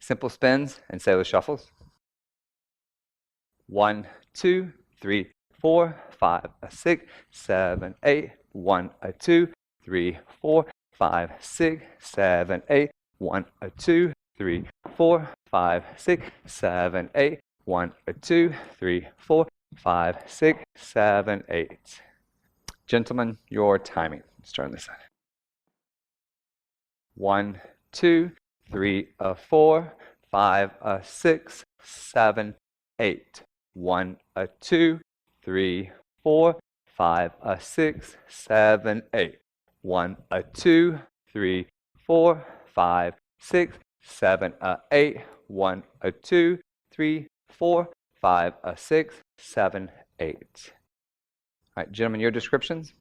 Simple spins and sailor shuffles. 1, 2, 3, 4, 5, 6, 7, 8. 1, 2, 3, 4, 5, 6, 7, 8. 1, 2, 3, 4, 5, 6, 7, 8. 1, 2, 3, 4, 5, 6, 7, 8. Gentlemen, your timing. Let's turn this on. 1, 2, 3, 4, 5, 6, 7, 8. 1, 2, 3, 4, 5, 6, 7, 8. 1, 2, 3, 4, 5, 6, 7, 8. 1, 2, 3, 4, 5, 6, 7, 8. All right, gentlemen, your descriptions.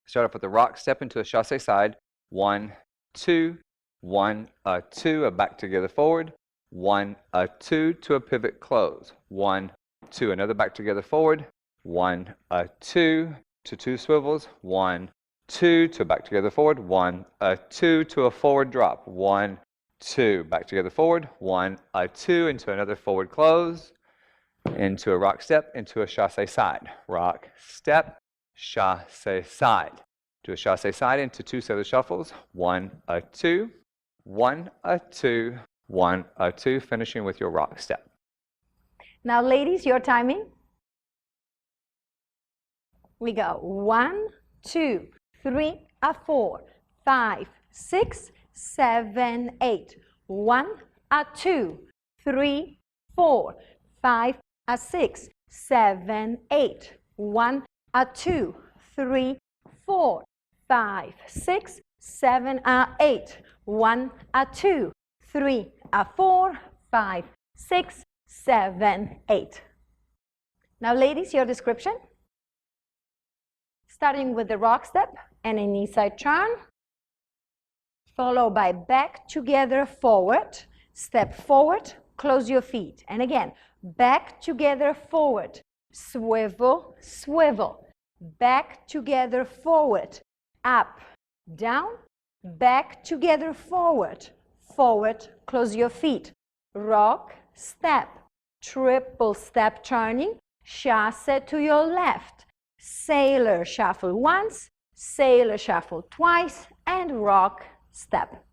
Start off with a rock step into a chassé side. 1, 2, 1, 2, a back together forward. 1, 2 to a pivot close. 1, 2, another back together forward. 1, 2 to 2 swivels. 1, 2 to a back together forward. 1, 2 to a forward drop. 1, 2 back together forward. 1, 2 into another forward close. Into a rock step, into a chassé side. Rock, step, chassé side. To a chassé side into 2 sailor shuffles. 1, 2, 1, 2, 1, 2, finishing with your rock step. Now, ladies, your timing. We go 1, 2, 3, 4, 5, 6, 7, 8. 1, 2, 3, 4, 5, 6, 7, 8. 1, 2, 3, 4, 5, 6, 7, 8. 1, 2, 3, 4, 5, 6, 7, 8. Now, ladies, your description. Starting with the rock step and an inside turn, followed by back together forward, step forward, close your feet. And again, back together forward, swivel, swivel, back together forward, up, down, back together forward, forward, close your feet, rock, step, triple step turning, chassé to your left, sailor shuffle once, sailor shuffle twice, and rock, step.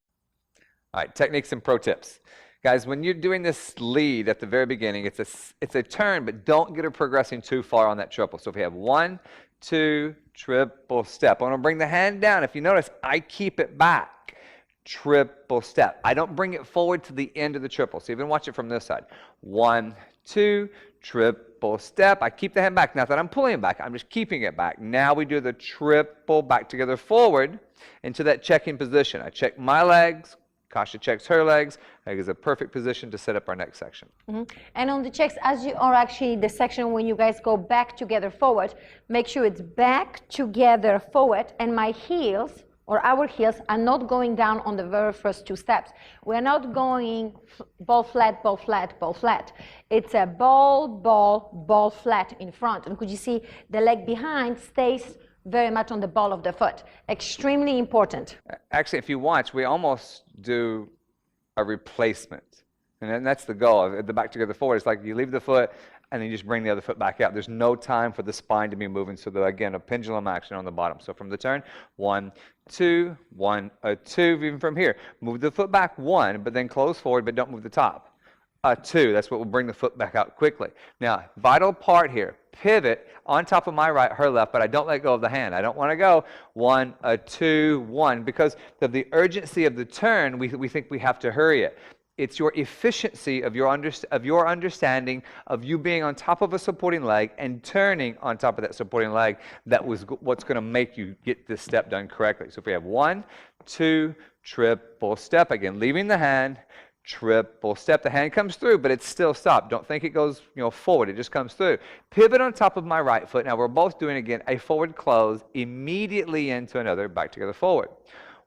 All right, techniques and pro tips. Guys, when you're doing this lead at the very beginning, it's a turn, but don't get it progressing too far on that triple. So if we have 1, 2, triple step. I want to bring the hand down. If you notice, I keep it back. Triple step. I don't bring it forward to the end of the triple. So even watch it from this side. 1, 2, triple step. I keep the hand back. Not that I'm pulling it back. I'm just keeping it back. Now we do the triple back together forward into that checking position. I check my legs. Kasha checks her legs. That is a perfect position to set up our next section. And on the checks, as you are actually the section when you guys go back together forward, make sure it's back together forward, and my heels or our heels are not going down on the very first 2 steps. We're not going ball flat, ball flat, ball flat. It's a ball, ball, ball flat in front. And could you see the leg behind stays very much on the ball of the foot. Extremely important. Actually, if you watch, we almost do a replacement. And then that's the goal. The back together forward, it's like you leave the foot and then you just bring the other foot back out. There's no time for the spine to be moving. So that, again, a pendulum action on the bottom. So from the turn, 1, 2, 1, 2, even from here. Move the foot back 1, but then close forward, but don't move the top. 2, that's what will bring the foot back out quickly. Now, vital part here, pivot on top of my right, her left, but I don't let go of the hand. I don't want to go 1, 2, 1, because of the urgency of the turn, we think we have to hurry it. It's your efficiency of your understanding of you being on top of a supporting leg and turning on top of that supporting leg that was what's going to make you get this step done correctly. So if we have 1, 2, triple step, again, leaving the hand, triple step. The hand comes through, but it's still stopped. Don't think it goes, forward. It just comes through. Pivot on top of my right foot. Now we're both doing, again, a forward close immediately into another back together forward.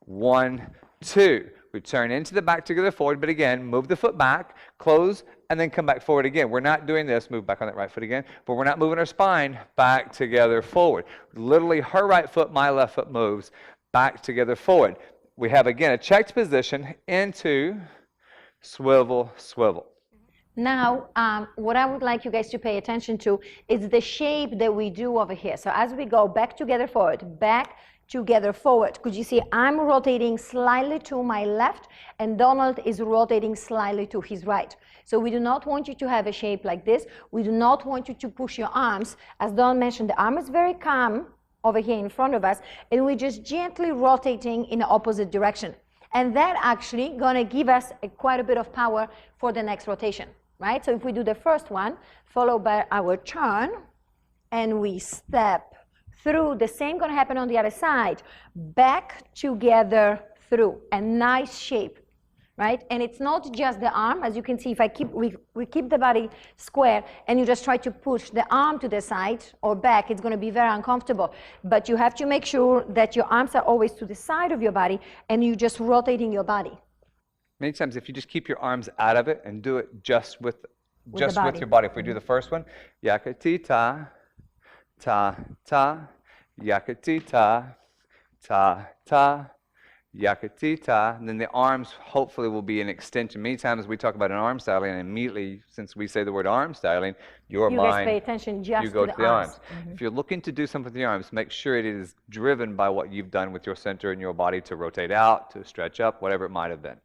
1, 2. Return into the back together forward, but again, move the foot back, close, and then come back forward again. We're not doing this, move back on that right foot again, but we're not moving our spine back together forward. Literally, her right foot, my left foot moves back together forward. We have, again, a checked position into swivel, swivel. Now, what I would like you guys to pay attention to is the shape that we do over here. So as we go back together forward, back together forward, could you see I'm rotating slightly to my left and Donald is rotating slightly to his right. So we do not want you to have a shape like this. We do not want you to push your arms. As Don mentioned, the arm is very calm over here in front of us, and we're just gently rotating in the opposite direction. And that actually gonna give us quite a bit of power for the next rotation, right? So if we do the first one, followed by our turn, and we step through, the same gonna happen on the other side, back together through, a nice shape, right? And it's not just the arm, as you can see, if we keep the body square and you just try to push the arm to the side or back, it's gonna be very uncomfortable. But you have to make sure that your arms are always to the side of your body and you're just rotating your body. Many times, if you just keep your arms out of it and do it just with your body. If we do the first one, yakatita, ta, ta, yakatita, ta, ta, yakatita, and then the arms hopefully will be an extension. Many times we talk about an arm styling, and immediately, since we say the word arm styling, you guys pay attention just you go to to the arms. Mm-hmm. If you're looking to do something with the arms, make sure it is driven by what you've done with your center and your body to rotate out, to stretch up, whatever it might have been.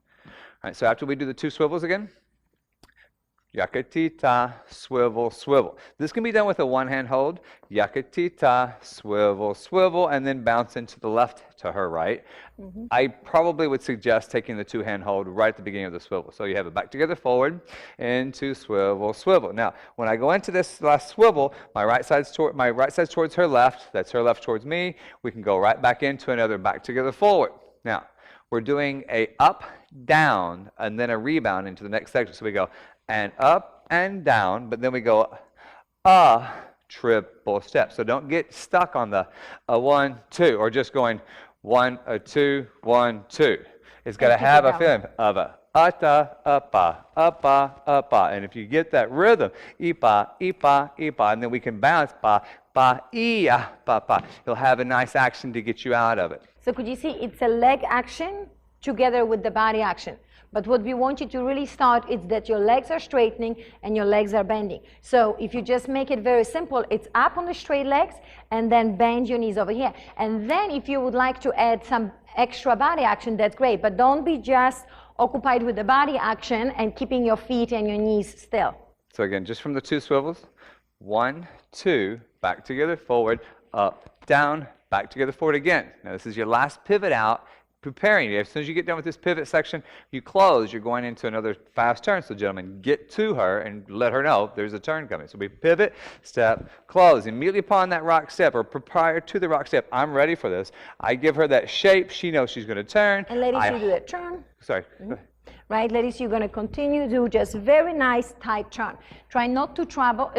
All right, so after we do the two swivels again, yakatita, swivel, swivel. This can be done with a one-hand hold. Yakatita, swivel, swivel, and then bounce into the left to her right. Mm-hmm. I probably would suggest taking the two-hand hold right at the beginning of the swivel. So you have it back together forward, into swivel, swivel. Now, when I go into this last swivel, my right side's towards her left. That's her left towards me. We can go right back into another back together forward. Now, we're doing a up, down, and then a rebound into the next section. So we go and up and down, but then we go a triple step. So don't get stuck on the 1, 2, or just going 1, 2, 1, 2. It's got to have a feeling of a ata, apa, apa, apa. And if you get that rhythm, ipa, ipa, ipa, and then we can bounce pa, pa, ia, pa, pa. You'll have a nice action to get you out of it. So could you see it's a leg action together with the body action. But what we want you to really start is that your legs are straightening and your legs are bending. So if you just make it very simple, it's up on the straight legs and then bend your knees over here. And then if you would like to add some extra body action, that's great. But don't be just occupied with the body action and keeping your feet and your knees still. So again, just from the two swivels, 1, 2, back together, forward, up, down, back together, forward again. Now this is your last pivot out, preparing you. As soon as you get done with this pivot section, you close, you're going into another fast turn. So gentlemen, get to her and let her know there's a turn coming. So we pivot, step, close. Immediately upon that rock step, or prior to the rock step, I'm ready for this. I give her that shape. She knows she's going to turn. And ladies, you do that turn. Sorry. Mm-hmm. Right, ladies, you're going to continue to do just very nice tight turn. Try not to travel.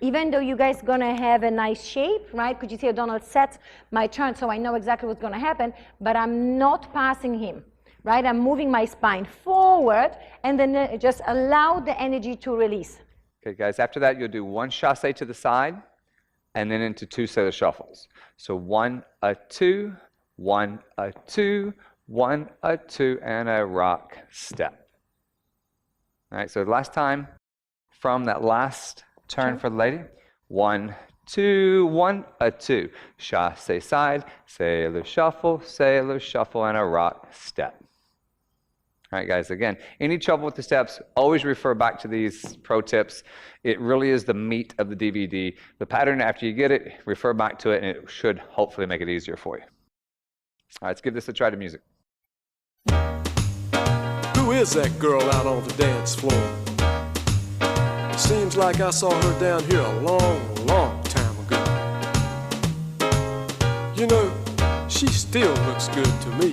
Even though you guys going to have a nice shape, right? Could you see how Donald sets my turn so I know exactly what's going to happen, but I'm not passing him, right? I'm moving my spine forward and then just allow the energy to release. Okay, guys, after that, you'll do one chassé to the side and then into two set of shuffles. So 1, a 2, 1, a 2, 1, a 2, and a rock step. All right, so last time from that last turn for the lady, 1, 2, 1, a 2. Chassé side, sailor shuffle, and a rock step. All right, guys, again, any trouble with the steps, always refer back to these pro tips. It really is the meat of the DVD. The pattern, after you get it, refer back to it, and it should hopefully make it easier for you. All right, let's give this a try to music. Who is that girl out on the dance floor? Seems like I saw her down here a long, long time ago. You know, she still looks good to me.